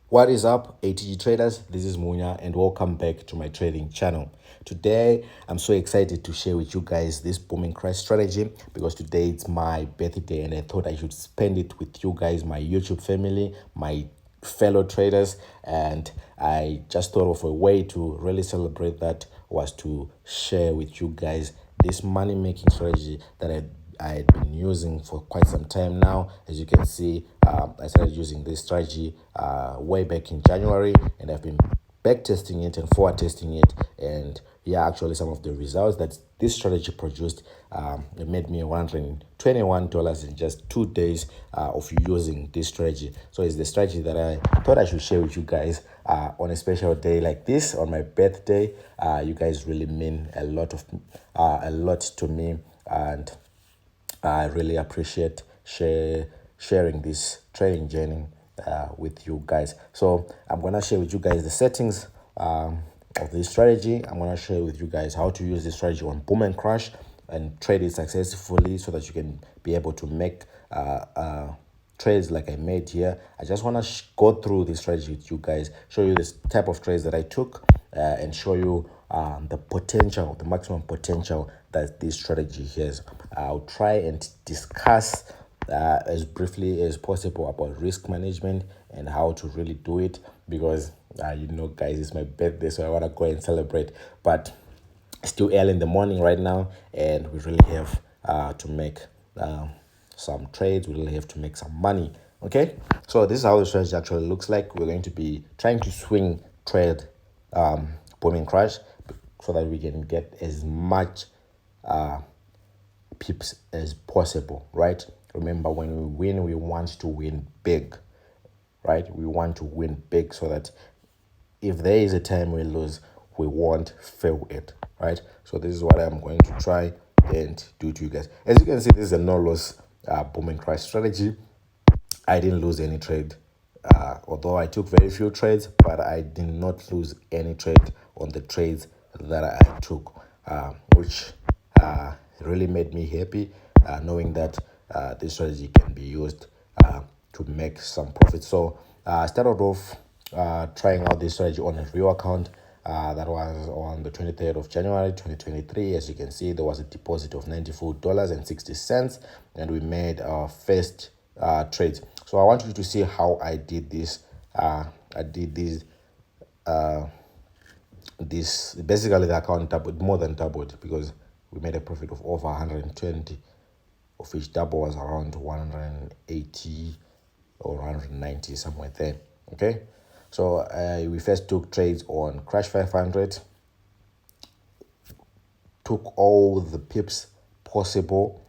What is up, ATG traders? This is Munya, and welcome back to my trading channel. Today, I'm so excited to share with you guys this booming crash strategy because today it's my birthday, and I thought I should spend it with you guys, my YouTube family, my fellow traders, and I just thought of a way to really celebrate that was to share with you guys this money making strategy that I had been using for quite some time now. As you can see, I started using this strategy way back in January, and I've been back testing it and forward testing it. And yeah, actually, some of the results that this strategy produced, it made me $121 in just 2 days of using this strategy. So it's the strategy that I thought I should share with you guys on a special day like this, on my birthday. You guys really mean a lot to me, and I really appreciate sharing this trading journey with you guys. So I'm gonna share with you guys the settings of this strategy. I'm gonna share with you guys how to use this strategy on boom and crash and trade it successfully so that you can be able to make trades like I made here. I just want to go through this strategy with you guys, show you this type of trades that I took, and show you the potential, the maximum potential that this strategy has. I'll try and discuss as briefly as possible about risk management and how to really do it because guys, it's my birthday, so I want to go and celebrate, but still early in the morning right now, and we really have to make some trades. We really have to make some money. Okay, so this is how the strategy actually looks like. We're going to be trying to swing trade boom and crash so that we can get as much pips as possible, right? Remember, when we win, we want to win big, right? We want to win big so that if there is a time we lose, we won't fail it, right? So this is what I'm going to try and do to you guys. As you can see, this is a no loss boom and crash strategy. I didn't lose any trade, although I took very few trades, but I did not lose any trade on the trades that I took, which really made me happy, knowing that this strategy can be used to make some profit. So I started off trying out this strategy on a real account. That was on the 23rd of January 2023. As you can see, there was a deposit of $94.60, and we made our first trades. So I want you to see how I did this. I did this basically the account doubled, more than doubled, because we made a profit of over 120, of which double was around 180 or 190, somewhere there. Okay, so we first took trades on Crash 500, took all the pips possible.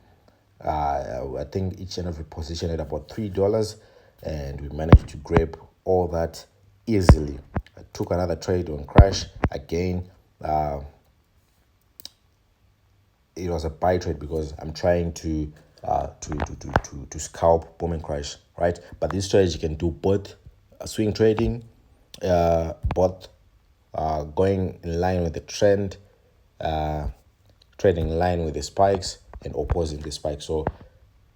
I think each and every position at about $3, and we managed to grab all that easily. I took another trade on Crash again. It was a buy trade because I'm trying to scalp boom and crash, right? But this strategy can do both swing trading, both going in line with the trend, trading in line with the spikes, and opposing the spikes. So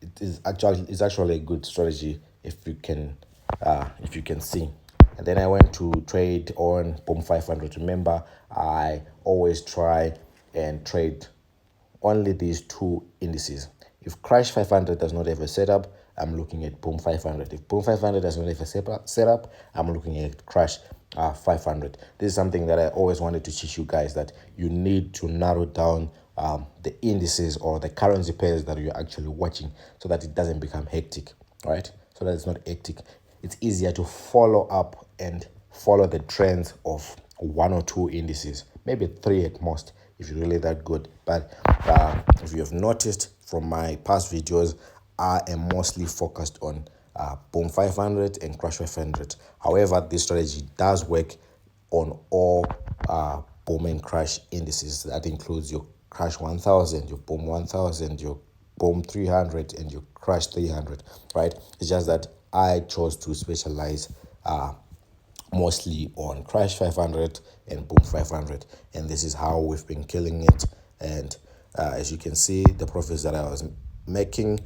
it's actually a good strategy if you can see. And then I went to trade on boom 500. Remember, I always try and trade only these two indices. If Crash 500 does not have a setup, I'm looking at Boom 500. If Boom 500 does not have a setup, I'm looking at Crash 500. This is something that I always wanted to teach you guys, that you need to narrow down the indices or the currency pairs that you're actually watching so that it doesn't become hectic, right? So that it's not hectic. It's easier to follow up and follow the trends of one or two indices, maybe three at most, if you're really that good. But if you have noticed from my past videos, I am mostly focused on Boom 500 and Crash 500. However, this strategy does work on all boom and crash indices. That includes your Crash 1000, your Boom 1000, your Boom 300, and your Crash 300, right? It's just that I chose to specialize mostly on Crash 500 and Boom 500, and this is how we've been killing it. And as you can see, the profits that I was making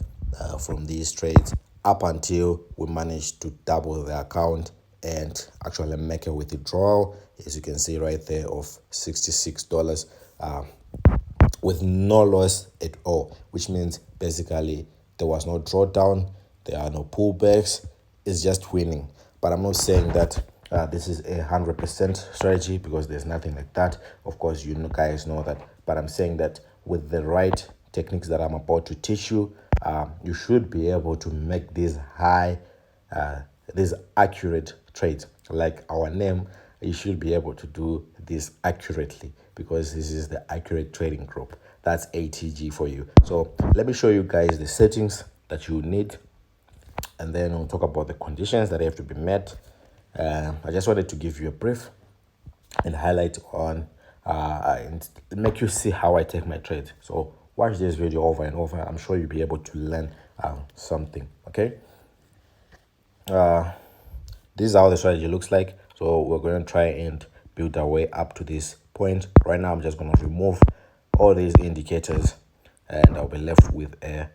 from these trades up until we managed to double the account and actually make a withdrawal, as you can see right there, of $66 with no loss at all, which means basically there was no drawdown, there are no pullbacks, it's just winning. But I'm not saying that this is 100% strategy, because there's nothing like that. Of course, guys know that, but I'm saying that with the right techniques that I'm about to teach you, you should be able to make these these accurate trades. Like our name, you should be able to do this accurately, because this is the Accurate Trading Group. That's ATG for you. So let me show you guys the settings that you need, and then we'll talk about the conditions that have to be met. I just wanted to give you a brief and highlight on and make you see how I take my trades. So watch this video over and over. I'm sure you'll be able to learn something. Okay. This is how the strategy looks like. So we're going to try and build our way up to this point. Right now, I'm just going to remove all these indicators, and I'll be left with a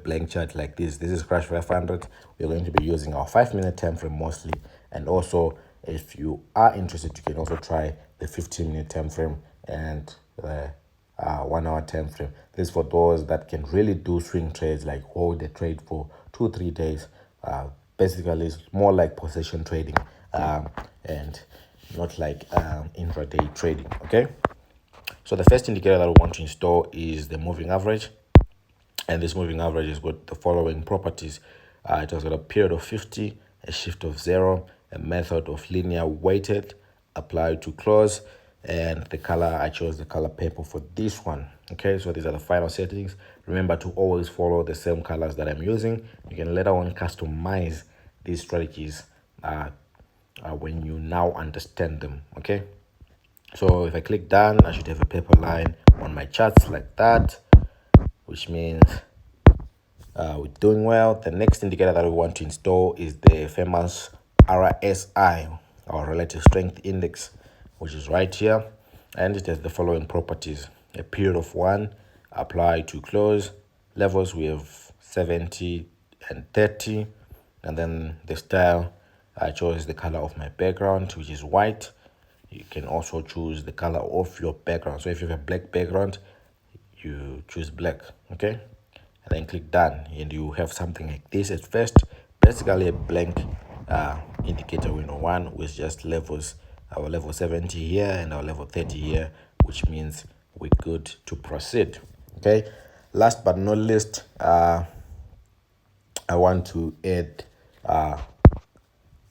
blank chart like this. This is Crash 500. We're going to be using our 5-minute time frame mostly, and also if you are interested, you can also try the 15-minute time frame and the 1 hour time frame. This is for those that can really do swing trades, like hold the trade for 2-3 days. Basically, it's more like position trading, and not like intraday trading. Okay, so the first indicator that we want to install is the moving average. And this moving average has got the following properties. It has got a period of 50, a shift of 0, a method of linear weighted, applied to close, and the color, I chose the color purple for this one. Okay, so these are the final settings. Remember to always follow the same colors that I'm using. You can later on customize these strategies when you now understand them. Okay, so if I click done, I should have a purple line on my charts like that, which means we're doing well. The next indicator that we want to install is the famous RSI, or Relative Strength Index, which is right here. And it has the following properties. A period of 1, apply to close. Levels, we have 70 and 30. And then the style, I chose the color of my background, which is white. You can also choose the color of your background. So if you have a black background, you choose black. Okay, and then click done, and you have something like this at first. Basically a blank indicator window 1 with just levels, our level 70 here and our level 30 here, which means we're good to proceed. Okay, last but not least, I want to add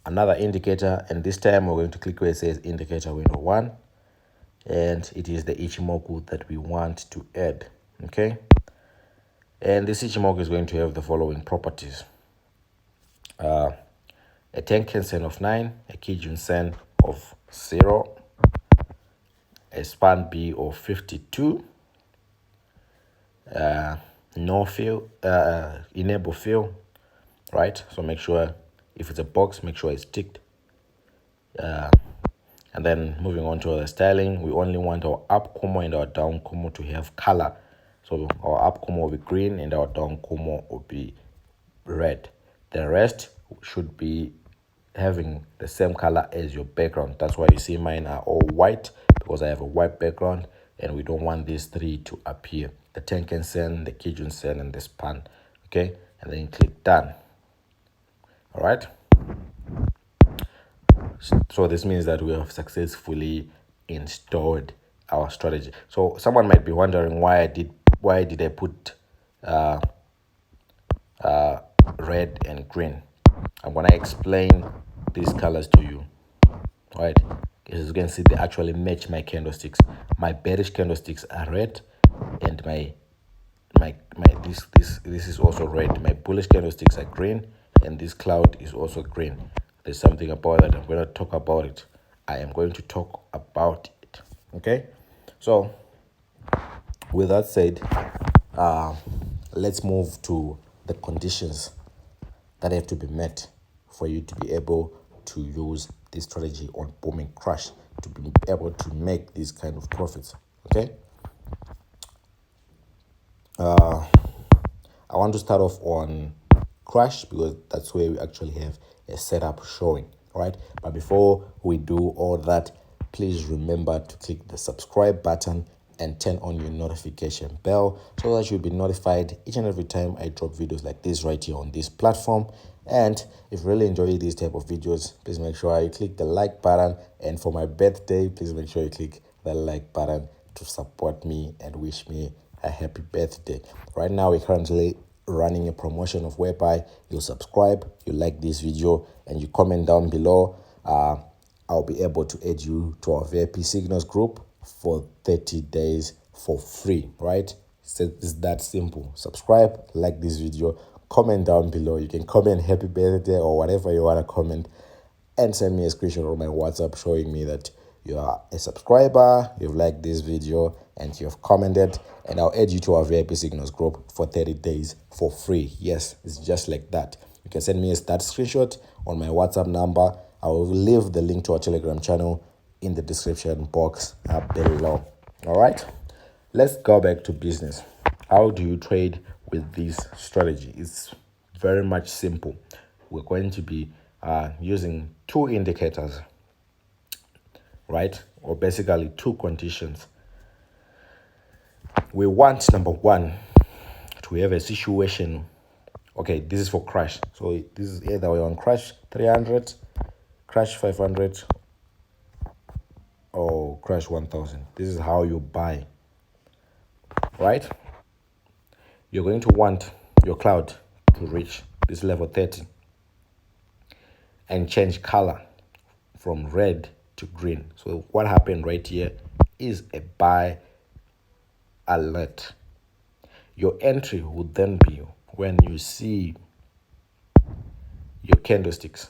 another indicator, and this time we're going to click where it says indicator window 1, and it is the Ichimoku that we want to add. Okay, and this Ichimoku is going to have the following properties. A Tenkan Sen of 9, a Kijun Sen of 0, a Span B of 52, no fill, enable fill, right? So make sure if it's a box, make sure it's ticked. And then moving on to the styling, we only want our up Kumo and our down Kumo to have color. So our up Kumo will be green and our down Kumo will be red. The rest should be having the same color as your background. That's why you see mine are all white, because I have a white background and we don't want these three to appear: the Tenkan Sen, the Kijun Sen, and the Span. Okay, and then click done. All right, so this means that we have successfully installed our strategy. So someone might be wondering why did I put red and green. I'm gonna explain these colors to you. All right, as you can see, they actually match my candlesticks. My bearish candlesticks are red, and this is also red. My bullish candlesticks are green, and this cloud is also green. There's something about that. I'm going to talk about it. I am going to talk about it. Okay, so with that said, let's move to the conditions that have to be met for you to be able to use this strategy on booming crash, to be able to make these kind of profits. Okay, I want to start off on crash, because that's where we actually have a setup showing. All right, but before we do all that, please remember to click the subscribe button and turn on your notification bell so that you'll be notified each and every time I drop videos like this right here on this platform. And if you really enjoy these type of videos, please make sure you click the like button, and for my birthday, please make sure you click the like button to support me and wish me a happy birthday. Right now we're currently running a promotion of whereby you subscribe, you like this video, and you comment down below. I'll be able to add you to our VIP Signals group for 30 days for free, right? So it's that simple. Subscribe, like this video, comment down below. You can comment happy birthday or whatever you want to comment, and send me a screenshot on my WhatsApp showing me that you are a subscriber, you've liked this video, and you've commented, and I'll add you to our VIP Signals group for 30 days for free. Yes, it's just like that. You can send me that screenshot on my WhatsApp number. I will leave the link to our Telegram channel in the description box below. All right, let's go back to business. How do you trade with this strategy? It's very much simple. We're going to be using two indicators, right? Or basically two conditions. We want, number one, to have a situation. Okay, this is for crash. So this is either we're on crash 300, crash 500, or crash 1000. This is how you buy, right? You're going to want your cloud to reach this level 30 and change color from red to green. So what happened right here is a buy alert. Your entry would then be when you see your candlesticks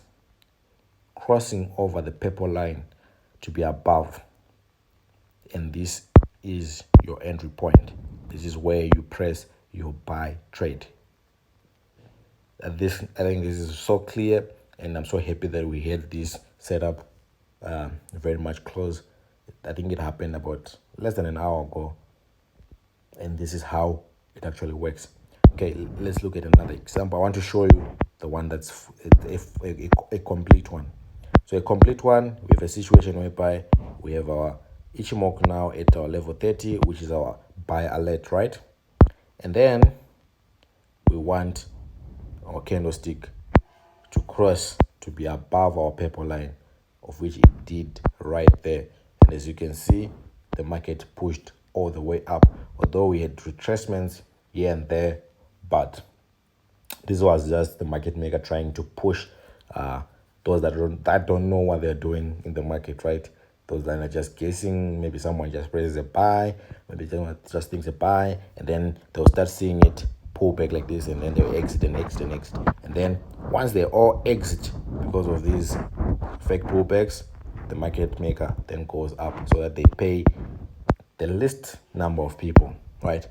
crossing over the purple line to be above, and this is your entry point. This is where you press your buy trade. I think this is so clear, and I'm so happy that we had this setup very much close. I think it happened about less than an hour ago, and this is how it actually works. Okay, let's look at another example. I want to show you the one that's a complete one. So a complete one, we have a situation whereby we have our Ichimoku now at our level 30, which is our buy alert, right? And then we want our candlestick to cross to be above our purple line, of which it did right there. And as you can see, the market pushed all the way up, although we had retracements here and there, but this was just the market maker trying to push those that don't know what they're doing in the market, right? Those that are just guessing. Maybe someone just presses a buy, maybe someone just thinks a buy, and then they'll start seeing it pull back like this, and then they'll exit and exit and exit. And then once they all exit because of these fake pullbacks, the market maker then goes up so that they pay the least number of people, right?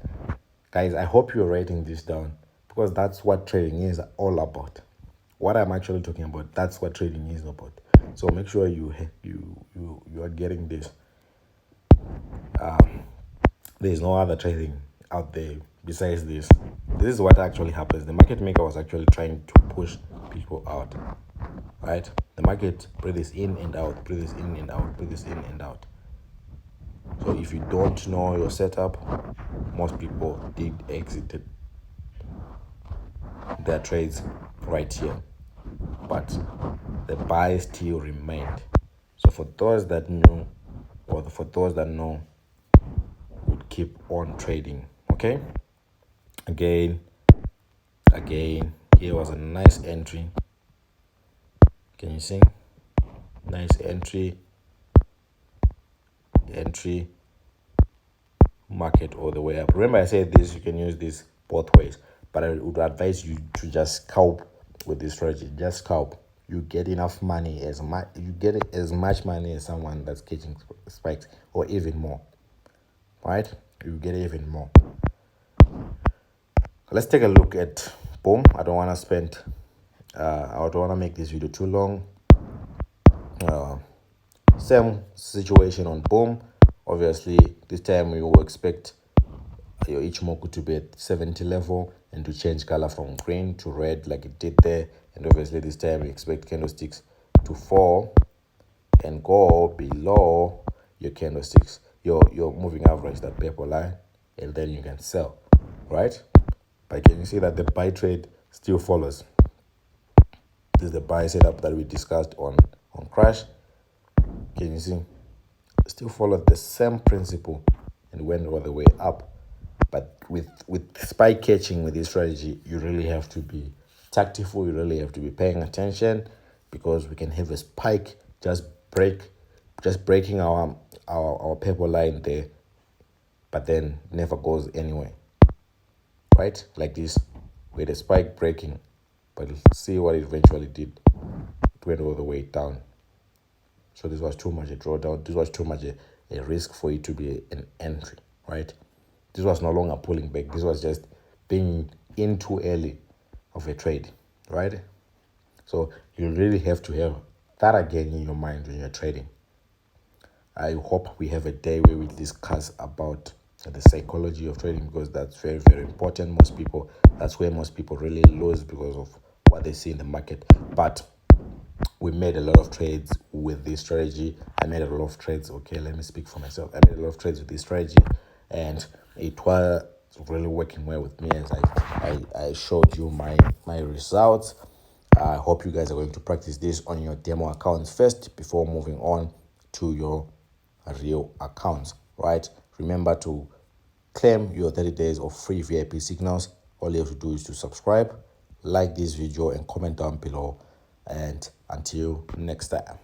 Guys, I hope you're writing this down, because that's what trading is all about. What I'm actually talking about, that's what trading is about. So make sure you are getting this. There's no other trading out there besides this. This is what actually happens. The market maker was actually trying to push people out, right? The market breathes in and out, breathes in and out, breathes in and out. So if you don't know your setup, most people did exit their trades right here, but the buy still remained. So for those that knew, or for those that know, would keep on trading. Okay, again, here was a nice entry. Can you see? Nice entry, market all the way up. Remember I said this, you can use this both ways, but I would advise you to just scalp with this strategy. Just scalp. You get enough money, you get as much money as someone that's catching spikes, or even more, right? You get even more. Let's take a look at boom. I don't want to make this video too long. Same situation on boom. Obviously this time we will expect your Ichimoku to be at 70 level, and to change color from green to red like it did there. And obviously this time we expect candlesticks to fall and go below your candlesticks, your moving average, that purple line, and then you can sell, right? But can you see that the buy trade still follows? This is the buy setup that we discussed on crash. Can you see? Still followed the same principle and went all the way up. But with spike catching with this strategy, you really have to be tactful. You really have to be paying attention, because we can have a spike just breaking our purple line there, but then never goes anywhere, right? Like this, with a spike breaking, but see what it eventually did. It went all the way down. So this was too much a drawdown. This was too much a risk for it to be an entry, right? This was no longer pulling back. This was just being in too early of a trade, right? So you really have to have that again in your mind when you're trading. I hope we have a day where we discuss about the psychology of trading, because that's very, very important. That's where most people really lose because of what they see in the market. But we made a lot of trades with this strategy. I made a lot of trades. Okay, let me speak for myself. I made a lot of trades with this strategy, and it was really working well with me, as I showed you my results. I hope you guys are going to practice this on your demo accounts first before moving on to your real accounts, right? Remember to claim your 30 days of free VIP signals. All you have to do is to subscribe, like this video, and comment down below. And until next time.